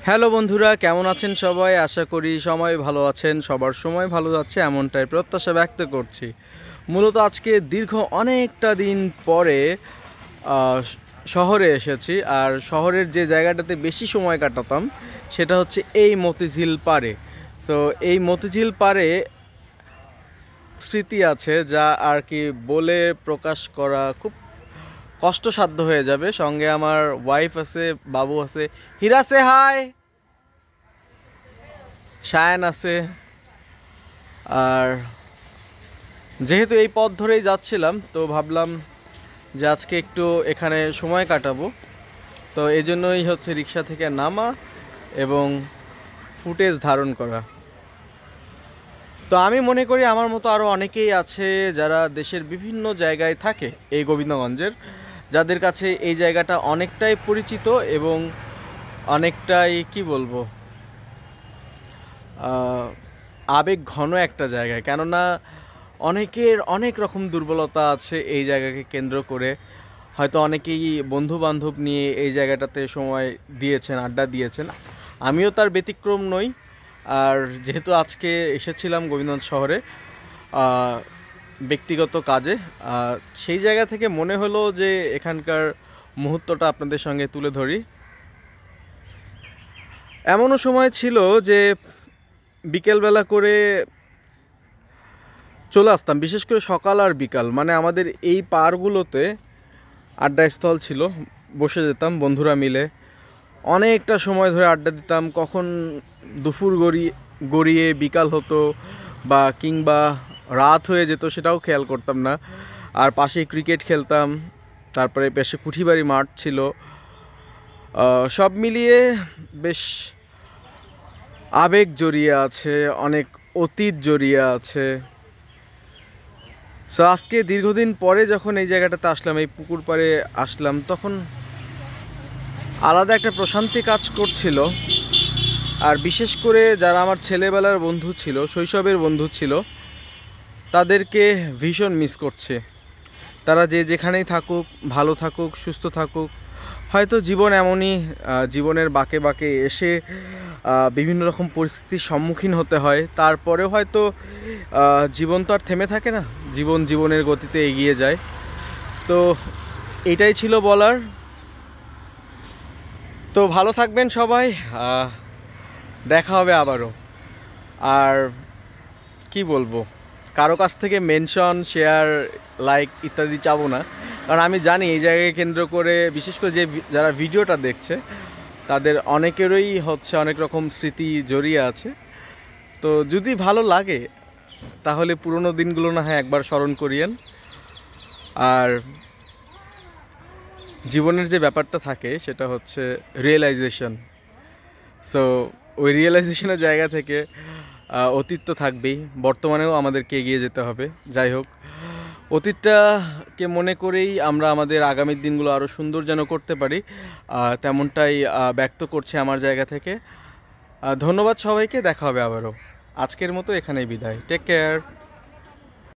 Hello বন্ধুরা, কেমন আছেন সবাই? আশা করি সবাই ভালো আছেন, সবার সময় ভালো যাচ্ছে এমনটাই প্রত্যাশা ব্যক্ত করছি। মূলত আজকে দীর্ঘ অনেকটা দিন পরে আহ, শহরে এসেছি। আর শহরের যে জায়গাটাতে বেশি সময় কাটাতাম সেটা হচ্ছে এই মতিঝিল পাড়ে। সো এই মতিঝিল পাড়ে স্মৃতি আছে যা আর কি বলে প্রকাশ করা খুব কষ্টসাধ্য হয়ে যাবে। সঙ্গে আমার ওয়াইফ আছে, বাবু আছে, হীরা সে হাই, শায়ান আছে। আর যেহেতু এই পথ ধরেই যাচ্ছিলাম, তো ভাবলাম যে আজকে একটু এখানে সময় কাটাবো। তো এই জন্যই হচ্ছে রিক্সা থেকে নামা এবং ফুটেজ ধারণ করা। তো আমি মনে করি আমার মতো আরও অনেকেই আছে যারা দেশের বিভিন্ন জায়গায় থাকে এই গোবিন্দগঞ্জের, যাদের কাছে এই জায়গাটা অনেকটাই পরিচিত এবং অনেকটাই কি বলবো, আবেগ ঘন একটা জায়গায়। কেননা অনেকের অনেক রকম দুর্বলতা আছে এই জায়গাকে কেন্দ্র করে। হয়তো অনেকেই বন্ধু বান্ধব নিয়ে এই জায়গাটাতে সময় দিয়েছেন, আড্ডা দিয়েছেন। আমিও তার ব্যতিক্রম নই। আর যেহেতু আজকে এসেছিলাম গোবিন্দগঞ্জ শহরে ব্যক্তিগত কাজে, সেই জায়গা থেকে মনে হলো যে এখানকার মুহূর্তটা আপনাদের সঙ্গে তুলে ধরি। এমনও সময় ছিল যে বিকেলবেলা করে চলে আসতাম, বিশেষ করে সকাল আর বিকাল, মানে আমাদের এই পাড়গুলোতে আড্ডাস্থল ছিল। বসে যেতাম বন্ধুরা মিলে, অনেকটা সময় ধরে আড্ডা দিতাম। কখন দুপুর গড়িয়ে বিকাল হতো বা কিংবা রাত হয়ে যেত সেটাও খেয়াল করতাম না। আর পাশেই ক্রিকেট খেলতাম, তারপরে পাশে কুঠিবাড়ি মাঠ ছিল। সব মিলিয়ে বেশ আবেগ জড়িয়ে আছে, অনেক অতীত জড়িয়ে আছে। সো আজকে দীর্ঘদিন পরে যখন এই জায়গাটাতে আসলাম, এই পুকুর পাড়ে আসলাম, তখন আলাদা একটা প্রশান্তি কাজ করছিল। আর বিশেষ করে যারা আমার ছেলেবেলার বন্ধু ছিল, শৈশবের বন্ধু ছিল, তাদেরকে ভীষণ মিস করছে। তারা যে যেখানেই থাকুক, ভালো থাকুক, সুস্থ থাকুক। হয়তো জীবন এমনই, জীবনের বাঁকে বাঁকে এসে বিভিন্ন রকম পরিস্থিতির সম্মুখীন হতে হয়। তারপরেও হয়তো জীবন তো আর থেমে থাকে না, জীবনের গতিতে এগিয়ে যায়। তো এটাই ছিল বলার। তো ভালো থাকবেন সবাই, দেখা হবে আবারও। আর কি বলবো, কারো কাছ থেকে মেনশন, শেয়ার, লাইক ইত্যাদি চাবো না, কারণ আমি জানি এই জায়গাকে কেন্দ্র করে বিশেষ করে যারা ভিডিওটা দেখছে তাদের অনেকেরই হচ্ছে অনেক রকম স্মৃতি জড়িয়ে আছে। তো যদি ভালো লাগে তাহলে পুরনো দিনগুলো না হয় একবার স্মরণ করিয়েন। আর জীবনের যে ব্যাপারটা থাকে সেটা হচ্ছে রিয়েলাইজেশন। সো ওই রিয়েলাইজেশনের জায়গা থেকে অতীত তো থাকবেই, বর্তমানেও আমাদেরকে এগিয়ে যেতে হবে। যাই হোক, অতীতটাকে মনে করেই আমরা আমাদের আগামীর দিনগুলো আরও সুন্দর যেন করতে পারি, তেমনটাই ব্যক্ত করছে আমার জায়গা থেকে। ধন্যবাদ সবাইকে, দেখা হবে আবারও। আজকের মতো এখানেই বিদায়। Take care.